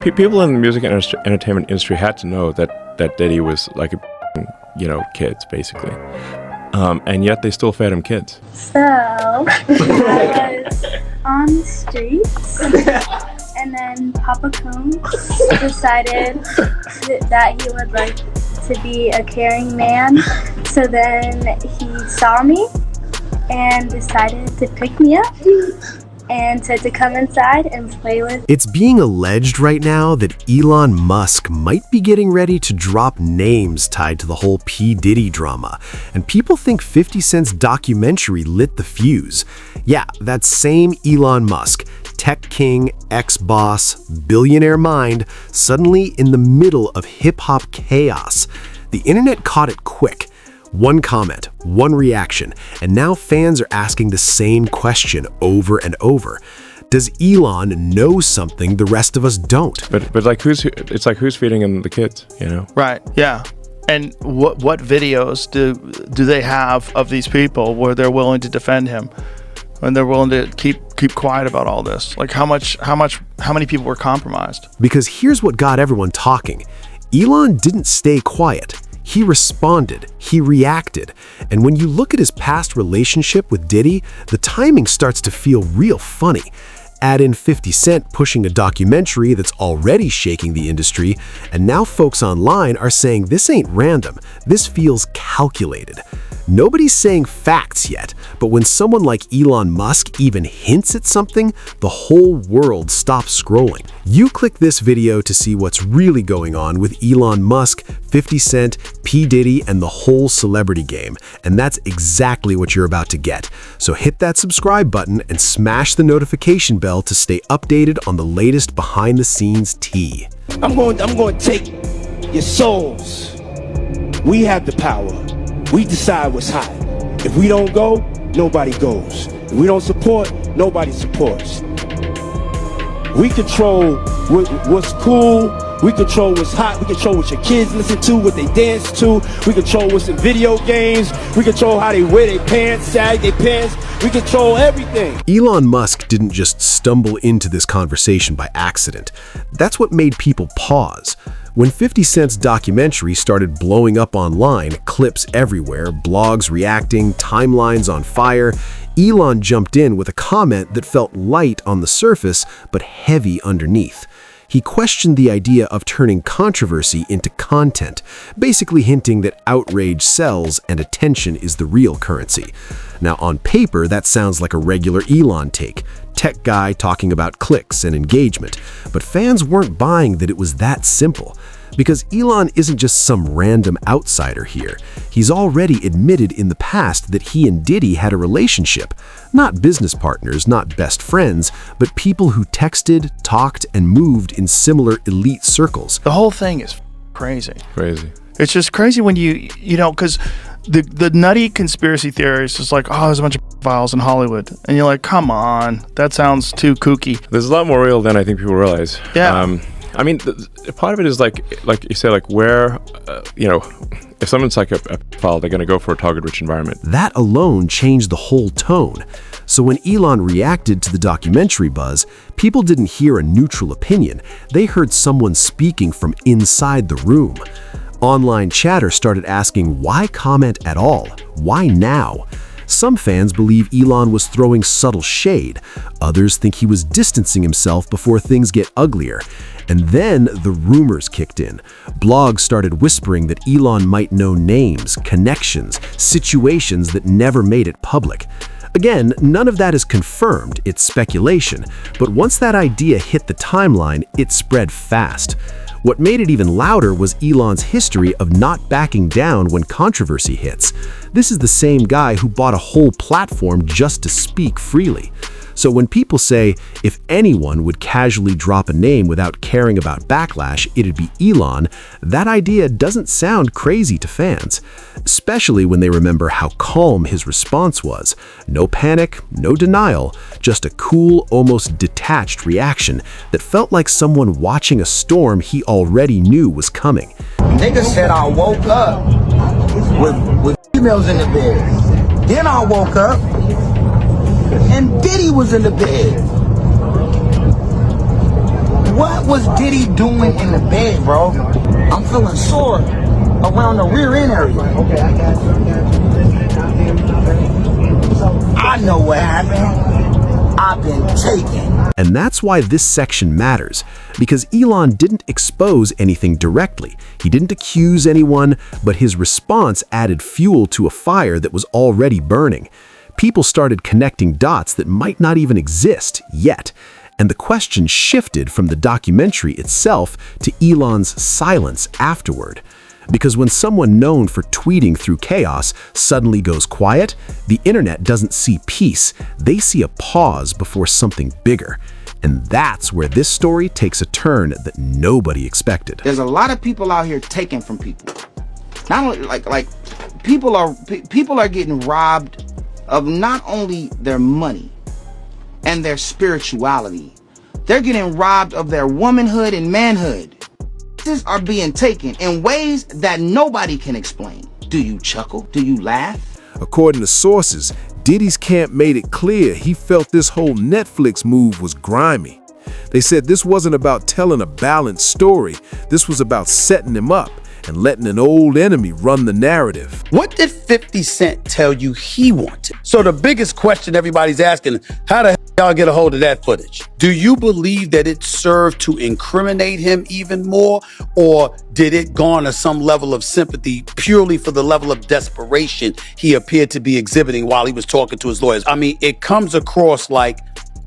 People in the music and entertainment industry had to know that Diddy was like kids basically, and yet they still fed him kids. So I was on the streets, and then Papa Combs decided that he would like to be a caring man. So then he saw me and decided to pick me up and said to come inside and play with. It's being alleged right now that Elon Musk might be getting ready to drop names tied to the whole P. Diddy drama, and people think 50 Cent's documentary lit the fuse. Yeah, that same Elon Musk, tech king, ex-boss, billionaire mind, suddenly in the middle of hip-hop chaos. The internet caught it quick. One comment, one reaction, and now fans are asking the same question over and over. Does Elon know something the rest of us don't? But like who's feeding him the kids, you know? Right, yeah. And what videos do they have of these people where they're willing to defend him? And they're willing to keep quiet about all this? Like how many people were compromised? Because here's what got everyone talking. Elon didn't stay quiet. He responded, he reacted, and when you look at his past relationship with Diddy, the timing starts to feel real funny. Add in 50 Cent pushing a documentary that's already shaking the industry, and now folks online are saying this ain't random, this feels calculated. Nobody's saying facts yet, but when someone like Elon Musk even hints at something, the whole world stops scrolling. You click this video to see what's really going on with Elon Musk, 50 Cent, P. Diddy, and the whole celebrity game, and that's exactly what you're about to get. So hit that subscribe button and smash the notification bell to stay updated on the latest behind-the-scenes tea. I'm going to take your souls. We have the power. We decide what's hot. If we don't go, nobody goes. If we don't support, nobody supports. We control what's cool. We control what's hot. We control what your kids listen to, what they dance to. We control what's in video games. We control how they wear their pants, sag their pants. We control everything. Elon Musk didn't just stumble into this conversation by accident. That's what made people pause. When 50 Cent's documentary started blowing up online, clips everywhere, blogs reacting, timelines on fire, Elon jumped in with a comment that felt light on the surface but heavy underneath. He questioned the idea of turning controversy into content, basically hinting that outrage sells and attention is the real currency. Now, on paper, that sounds like a regular Elon take, tech guy talking about clicks and engagement, but fans weren't buying that it was that simple. Because Elon isn't just some random outsider here. He's already admitted in the past that he and Diddy had a relationship. Not business partners, not best friends, but people who texted, talked, and moved in similar elite circles. The whole thing is crazy. Crazy. It's just crazy when you know, because the nutty conspiracy theories is like, oh, there's a bunch of files in Hollywood. And you're like, come on, that sounds too kooky. There's a lot more real than I think people realize. Yeah. I mean, part of it is like you say, like where, if someone's like a file, they're going to go for a target-rich environment. That alone changed the whole tone. So when Elon reacted to the documentary buzz, people didn't hear a neutral opinion. They heard someone speaking from inside the room. Online chatter started asking, why comment at all? Why now? Some fans believe Elon was throwing subtle shade. Others think he was distancing himself before things get uglier. And then the rumors kicked in. Blogs started whispering that Elon might know names, connections, situations that never made it public. Again, none of that is confirmed, it's speculation. But once that idea hit the timeline, it spread fast. What made it even louder was Elon's history of not backing down when controversy hits. This is the same guy who bought a whole platform just to speak freely. So when people say, if anyone would casually drop a name without caring about backlash, it'd be Elon, that idea doesn't sound crazy to fans. Especially when they remember how calm his response was. No panic, no denial, just a cool, almost detached reaction that felt like someone watching a storm he already knew was coming. Nigga said I woke up with females in the bed. Then I woke up and Diddy was in the bed. What was Diddy doing in the bed, bro? I'm feeling sore around the rear end area. Okay, I got you. I know what happened. I've been taken. And that's why this section matters, because Elon didn't expose anything directly. He didn't accuse anyone, but his response added fuel to a fire that was already burning. People started connecting dots that might not even exist yet. And the question shifted from the documentary itself to Elon's silence afterward. Because when someone known for tweeting through chaos suddenly goes quiet, the internet doesn't see peace. They see a pause before something bigger. And that's where this story takes a turn that nobody expected. There's a lot of people out here taking from people. Not only like people are getting robbed of not only their money and their spirituality. They're getting robbed of their womanhood and manhood. These are being taken in ways that nobody can explain. Do you chuckle? Do you laugh? According to sources, Diddy's camp made it clear he felt this whole Netflix move was grimy. They said this wasn't about telling a balanced story. This was about setting him up and letting an old enemy run the narrative. What did 50 Cent tell you he wanted? So the biggest question everybody's asking, how the hell y'all get a hold of that footage? Do you believe that it served to incriminate him even more, or did it garner some level of sympathy purely for the level of desperation he appeared to be exhibiting while he was talking to his lawyers? I mean, it comes across like,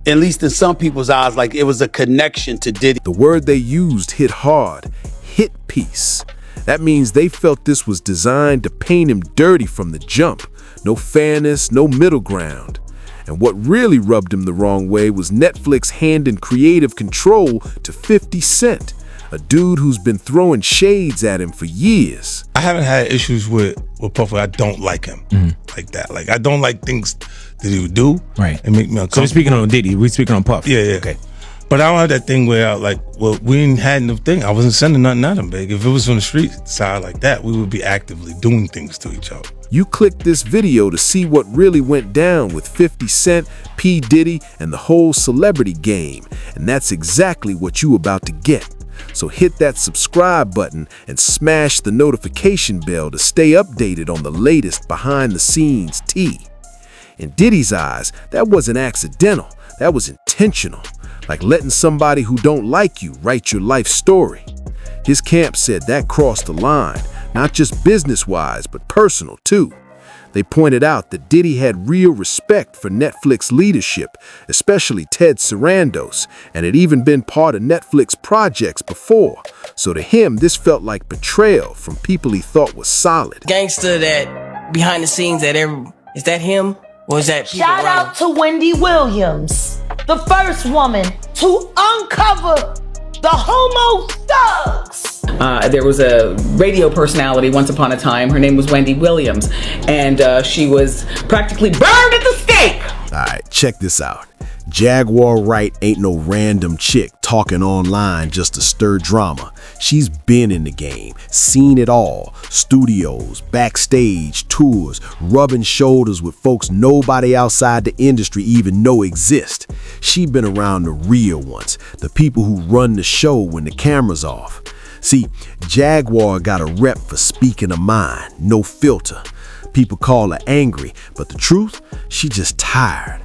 at least in some people's eyes, like it was a connection to Diddy. The word they used hit hard, hit piece. That means they felt this was designed to paint him dirty from the jump. No fairness, no middle ground. And what really rubbed him the wrong way was Netflix handing creative control to 50 Cent, a dude who's been throwing shades at him for years. I haven't had issues with Puffy. I don't like him like that. Like, I don't like things that he would do and make me uncomfortable. So we're speaking on Diddy, we're speaking on Puff. Yeah. Okay. But I don't have that thing where we ain't had no thing. I wasn't sending nothing at him, big. If it was on the street side like that, we would be actively doing things to each other. You click this video to see what really went down with 50 Cent, P. Diddy, and the whole celebrity game. And that's exactly what you about to get. So hit that subscribe button and smash the notification bell to stay updated on the latest behind-the-scenes tea. In Diddy's eyes, that wasn't accidental. That was intentional. Like letting somebody who don't like you write your life story. His camp said that crossed the line, not just business-wise, but personal too. They pointed out that Diddy had real respect for Netflix leadership, especially Ted Sarandos, and had even been part of Netflix projects before. So to him, this felt like betrayal from people he thought was solid. Gangster that behind the scenes is that him? Or is that people Shout out to Wendy Williams, the first woman to uncover the homo thugs. There was a radio personality once upon a time. Her name was Wendy Williams, and she was practically burned at the stake. All right, check this out. Jaguar Wright ain't no random chick talking online just to stir drama. She's been in the game, seen it all. Studios, backstage, tours, rubbing shoulders with folks nobody outside the industry even know exist. She been around the real ones, the people who run the show when the camera's off. See, Jaguar got a rep for speaking her mind, no filter. People call her angry, but the truth, she just tired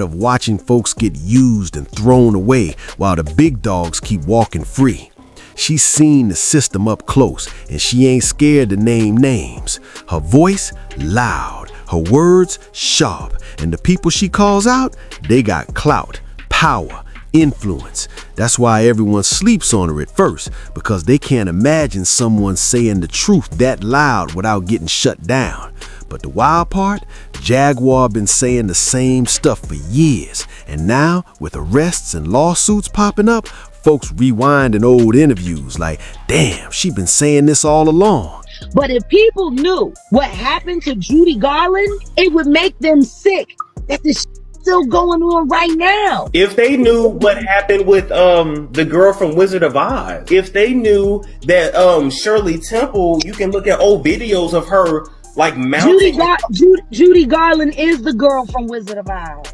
of watching folks get used and thrown away while the big dogs keep walking free. She's seen the system up close, and she ain't scared to name names. Her voice, loud. Her words, sharp. And the people she calls out, they got clout, power, influence. That's why everyone sleeps on her at first, because they can't imagine someone saying the truth that loud without getting shut down. But the wild part, Jaguar been saying the same stuff for years. And now, with arrests and lawsuits popping up, folks rewinding old interviews like, damn, she been saying this all along. But if people knew what happened to Judy Garland, it would make them sick that this still going on right now. If they knew what happened with the girl from Wizard of Oz, if they knew that Shirley Temple, you can look at old videos of her like mounting. Judy Garland is the girl from Wizard of Oz.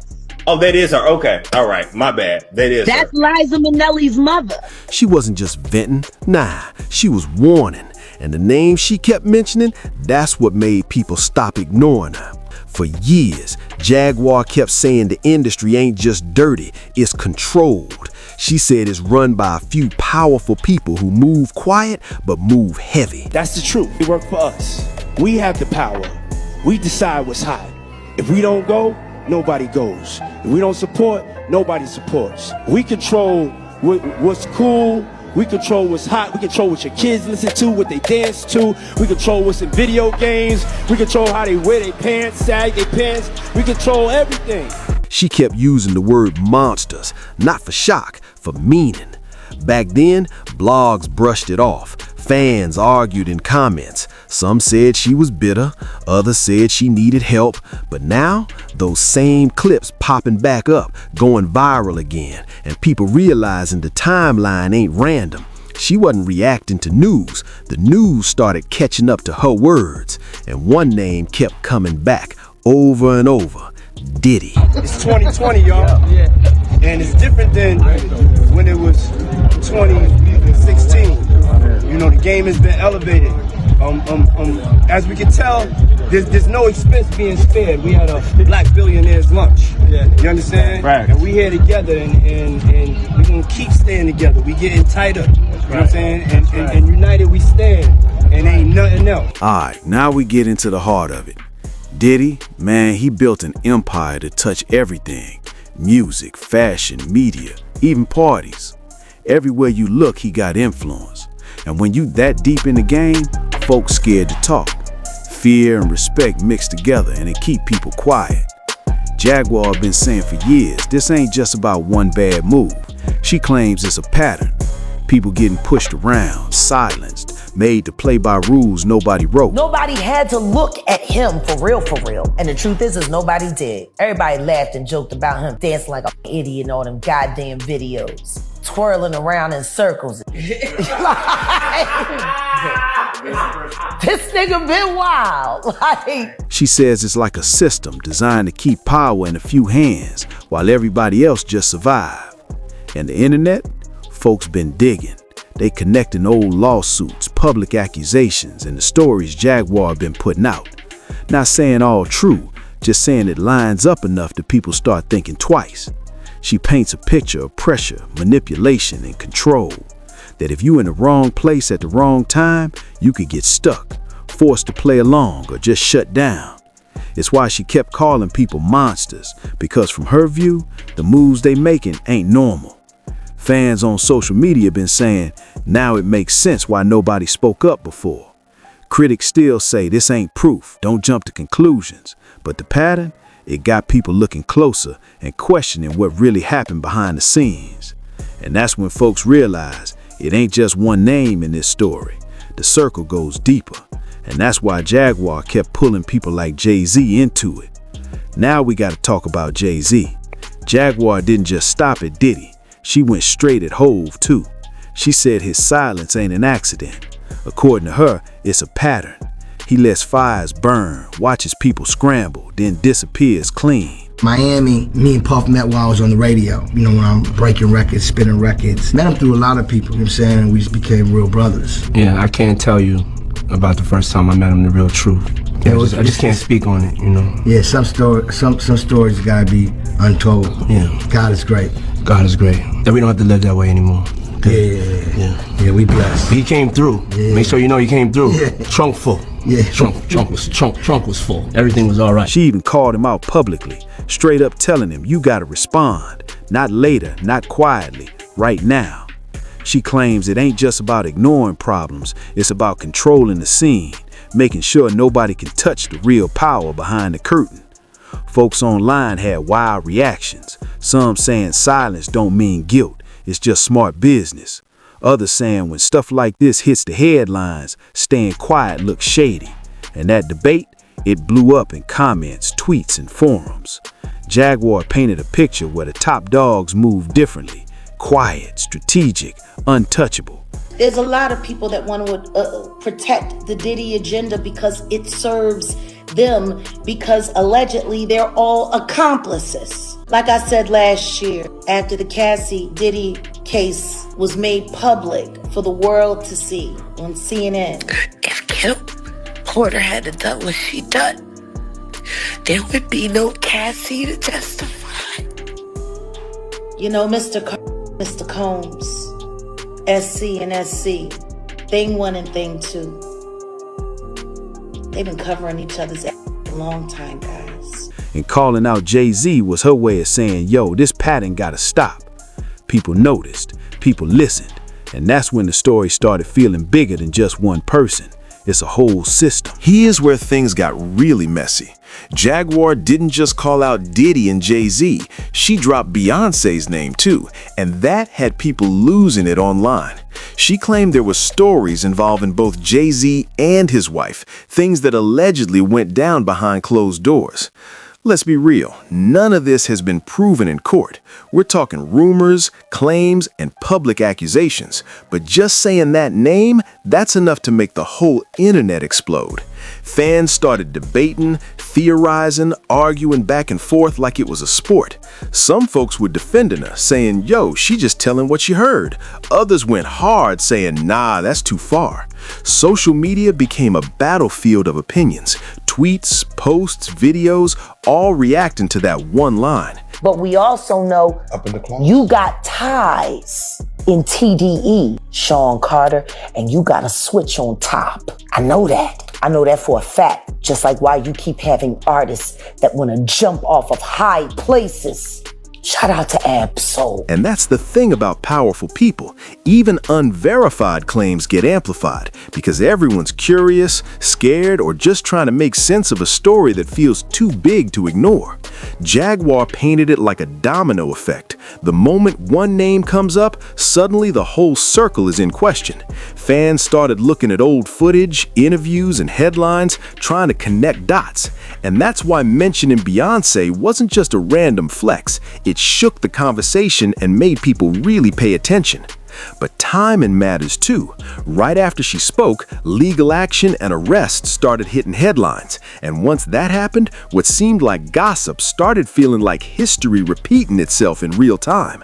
Oh, that is her. Okay. All right. My bad. That is That's her. Liza Minnelli's mother. She wasn't just venting, nah, she was warning. And the name she kept mentioning, that's what made people stop ignoring her. For years, Jaguar kept saying the industry ain't just dirty, it's controlled. She said it's run by a few powerful people who move quiet but move heavy. That's the truth. It work for us. We have the power. We decide what's hot. If we don't go, nobody goes. If we don't support, nobody supports. We control what's cool. We control what's hot. We control what your kids listen to, what they dance to. We control what's in video games. We control how they wear their pants, sag their pants. We control everything. She kept using the word monsters, not for shock, for meaning. Back then, blogs brushed it off. Fans argued in comments. Some said she was bitter, others said she needed help. But now, those same clips popping back up, going viral again, and people realizing the timeline ain't random. She wasn't reacting to news. The news started catching up to her words, and one name kept coming back over and over. Diddy. It's 2020, y'all. And it's different than when it was 2016. You know, the game has been elevated. As we can tell, there's no expense being spared. We had a black billionaire's lunch. You understand? Right. And we here together, and we're gonna keep staying together. We getting tighter. You know what I'm saying? And united we stand, and ain't nothing else. All right, now we get into the heart of it. Diddy, man, he built an empire to touch everything. Music, fashion, media, even parties. Everywhere you look, he got influence. And when you that deep in the game, folks scared to talk. Fear and respect mixed together, and it keep people quiet. Jaguar been saying for years, this ain't just about one bad move. She claims it's a pattern. People getting pushed around, silenced, made to play by rules nobody wrote. Nobody had to look at him for real. And the truth is nobody did. Everybody laughed and joked about him dancing like an idiot in all them goddamn videos. Twirling around in circles. This nigga been wild. She says it's like a system designed to keep power in a few hands while everybody else just survive. And the internet? Folks been digging. They connecting old lawsuits, public accusations, and the stories Jaguar been putting out. Not saying all true, just saying it lines up enough that people start thinking twice. She paints a picture of pressure, manipulation, and control. That if you in the wrong place at the wrong time, you could get stuck, forced to play along, or just shut down. It's why she kept calling people monsters, because from her view, the moves they making ain't normal. Fans on social media been saying, now it makes sense why nobody spoke up before. Critics still say this ain't proof, don't jump to conclusions. But the pattern, it got people looking closer and questioning what really happened behind the scenes. And that's when folks realize it ain't just one name in this story. The circle goes deeper. And that's why Jaguar kept pulling people like Jay-Z into it. Now we gotta talk about Jay-Z. Jaguar didn't just stop at Diddy. She went straight at Hove too. She said his silence ain't an accident. According to her, it's a pattern. He lets fires burn, watches people scramble, then disappears clean. Miami, me and Puff met while I was on the radio. You know, when I'm breaking records, spinning records. Met him through a lot of people, you know what I'm saying? And we just became real brothers. Yeah, I can't tell you about the first time I met him, the real truth. Yeah, I just can't speak on it, you know? Yeah, some stories gotta be untold. Yeah. God is great. God is great. That we don't have to live that way anymore. Yeah, we blessed. But he came through. Yeah. Make sure you know he came through. Yeah. Trunk full. Yeah. Trunk was full. Everything was all right. She even called him out publicly, straight up telling him, you gotta respond. Not later, not quietly, right now. She claims it ain't just about ignoring problems, it's about controlling the scene, making sure nobody can touch the real power behind the curtain. Folks online had wild reactions, some saying silence don't mean guilt, it's just smart business. Others saying when stuff like this hits the headlines, staying quiet looks shady. And that debate, it blew up in comments, tweets, and forums. Jaguar painted a picture where the top dogs move differently, quiet, strategic, untouchable. There's a lot of people that want to protect the Diddy agenda because it serves them, because allegedly they're all accomplices. Like I said last year, after the Cassie Diddy case was made public for the world to see on CNN. If Kim Porter hadn't done what she done, there would be no Cassie to testify. You know, Mr. Combs, SC and SC, thing 1 and thing 2. They've been covering each other's ass for a long time, guys. And calling out Jay-Z was her way of saying, yo, this pattern gotta stop. People noticed, people listened, and that's when the story started feeling bigger than just one person. It's a whole system. Here's where things got really messy. Jaguar didn't just call out Diddy and Jay-Z, she dropped Beyonce's name too, and that had people losing it online. She claimed there were stories involving both Jay-Z and his wife, things that allegedly went down behind closed doors. Let's be real, none of this has been proven in court. We're talking rumors, claims, and public accusations. But just saying that name, that's enough to make the whole internet explode. Fans started debating, theorizing, arguing back and forth like it was a sport. Some folks were defending her, saying, yo, she just telling what she heard. Others went hard, saying, nah, that's too far. Social media became a battlefield of opinions. Tweets, posts, videos, all reacting to that one line. But we also know you got ties in TDE, Sean Carter, and you got a switch on top. I know that. I know that for a fact. Just like why you keep having artists that want to jump off of high places. Shout out to Absol. And that's the thing about powerful people. Even unverified claims get amplified because everyone's curious, scared, or just trying to make sense of a story that feels too big to ignore. Jaguar painted it like a domino effect. The moment one name comes up, suddenly the whole circle is in question. Fans started looking at old footage, interviews, and headlines, trying to connect dots. And that's why mentioning Beyonce wasn't just a random flex. It shook the conversation and made people really pay attention. But timing matters too. Right after she spoke, legal action and arrests started hitting headlines. And once that happened, what seemed like gossip started feeling like history repeating itself in real time.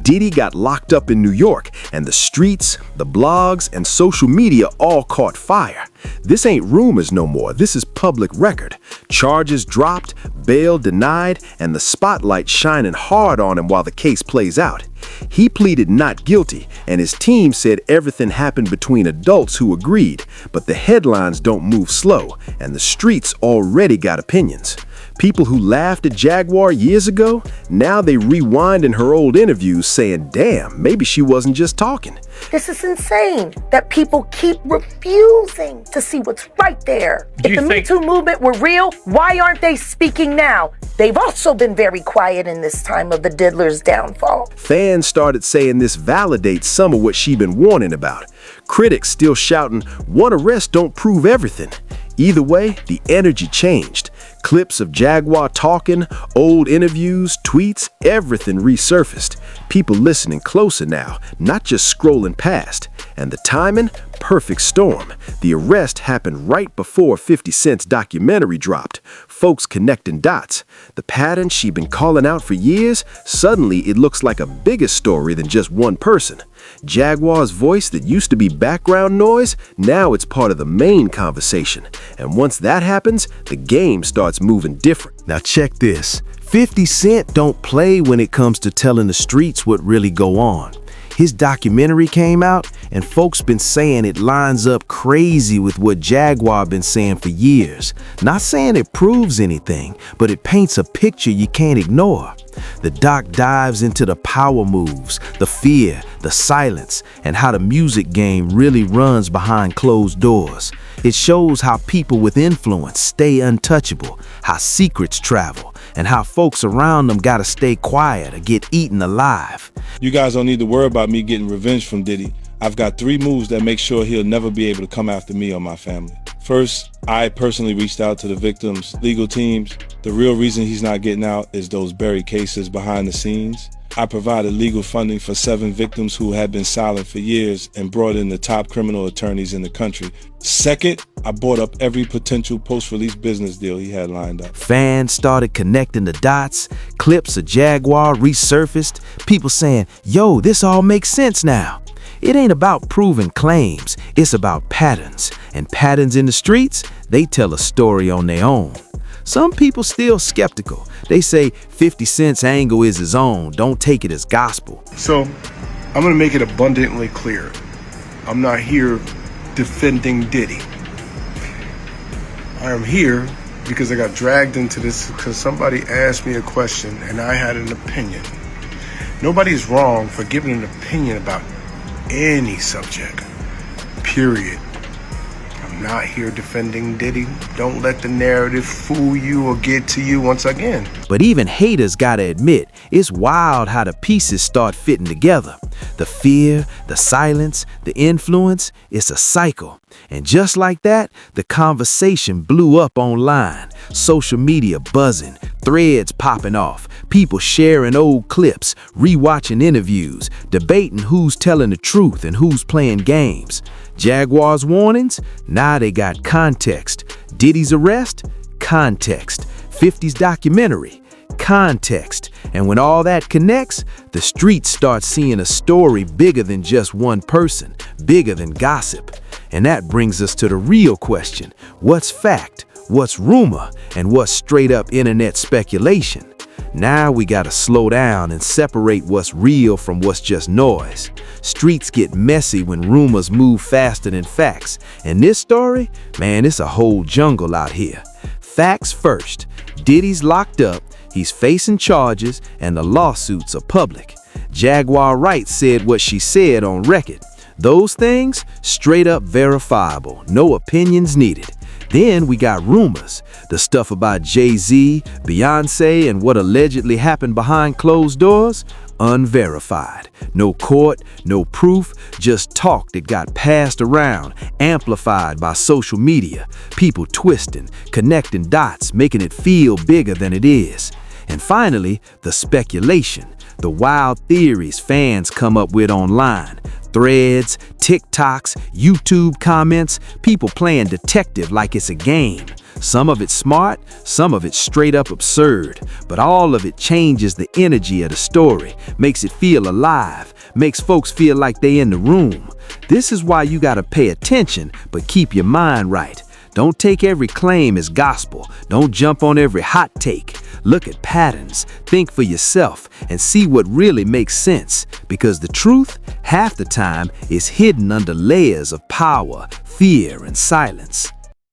Diddy got locked up in New York, and the streets, the blogs, and social media all caught fire. This ain't rumors no more, this is public record. Charges dropped, bail denied, and the spotlight shining hard on him while the case plays out. He pleaded not guilty, and his team said everything happened between adults who agreed, but the headlines don't move slow, and the streets already got opinions. People who laughed at Jaguar years ago, now they rewind in her old interviews saying, damn, maybe she wasn't just talking. This is insane that people keep refusing to see what's right there. If the Me Too movement were real, why aren't they speaking now? They've also been very quiet in this time of the diddler's downfall. Fans started saying this validates some of what she'd been warning about. Critics still shouting, one arrest don't prove everything. Either way, the energy changed. Clips of Jaguar talking, old interviews, tweets, everything resurfaced. People listening closer now, not just scrolling past. And the timing? Perfect storm. The arrest happened right before 50 Cent's documentary dropped. Folks connecting dots. The pattern she'd been calling out for years, suddenly it looks like a bigger story than just one person. Jaguar's voice that used to be background noise, now it's part of the main conversation. And once that happens, the game starts moving different. Now check this. 50 Cent don't play when it comes to telling the streets what really go on. His documentary came out, and folks been saying it lines up crazy with what Jaguar been saying for years. Not saying it proves anything, but it paints a picture you can't ignore. The doc dives into the power moves, the fear, the silence, and how the music game really runs behind closed doors. It shows how people with influence stay untouchable, how secrets travel, and how folks around them gotta stay quiet or get eaten alive. You guys don't need to worry about me getting revenge from Diddy. I've got 3 moves that make sure he'll never be able to come after me or my family. First, I personally reached out to the victims' legal teams. The real reason he's not getting out is those buried cases behind the scenes. I provided legal funding for 7 victims who had been silent for years and brought in the top criminal attorneys in the country. Second, I bought up every potential post-release business deal he had lined up. Fans started connecting the dots, clips of Jaguar resurfaced, people saying, yo, this all makes sense now. It ain't about proving claims, it's about patterns. And patterns in the streets, they tell a story on their own. Some people still skeptical. They say 50 Cent's angle is his own, don't take it as gospel. So, I'm gonna make it abundantly clear. I'm not here defending Diddy. I am here because I got dragged into this because somebody asked me a question and I had an opinion. Nobody's wrong for giving an opinion about any subject, period. I'm not here defending Diddy. Don't let the narrative fool you or get to you once again. But even haters gotta admit, it's wild how the pieces start fitting together. The fear, the silence, the influence, it's a cycle. And just like that, the conversation blew up online. Social media buzzing, threads popping off, people sharing old clips, rewatching interviews, debating who's telling the truth and who's playing games. Jaguar's warnings? Now they got context. Diddy's arrest? Context. 50's documentary? Context. And when all that connects, the streets start seeing a story bigger than just one person, bigger than gossip. And that brings us to the real question. What's fact? What's rumor? And what's straight up internet speculation? Now we gotta slow down and separate what's real from what's just noise. Streets get messy when rumors move faster than facts. And this story, man, it's a whole jungle out here. Facts first. Diddy's locked up, he's facing charges, and the lawsuits are public. Jaguar Wright said what she said on record. Those things, straight up verifiable, no opinions needed. Then we got rumors, the stuff about Jay-Z, Beyonce, and what allegedly happened behind closed doors, unverified. No court, no proof, just talk that got passed around, amplified by social media, people twisting, connecting dots, making it feel bigger than it is. And finally, the speculation, the wild theories fans come up with online. Threads, TikToks, YouTube comments, people playing detective like it's a game. Some of it's smart, some of it's straight up absurd, but all of it changes the energy of the story, makes it feel alive, makes folks feel like they in the room. This is why you gotta pay attention, but keep your mind right. Don't take every claim as gospel. Don't jump on every hot take. Look at patterns, think for yourself, and see what really makes sense. Because the truth, half the time, is hidden under layers of power, fear, and silence.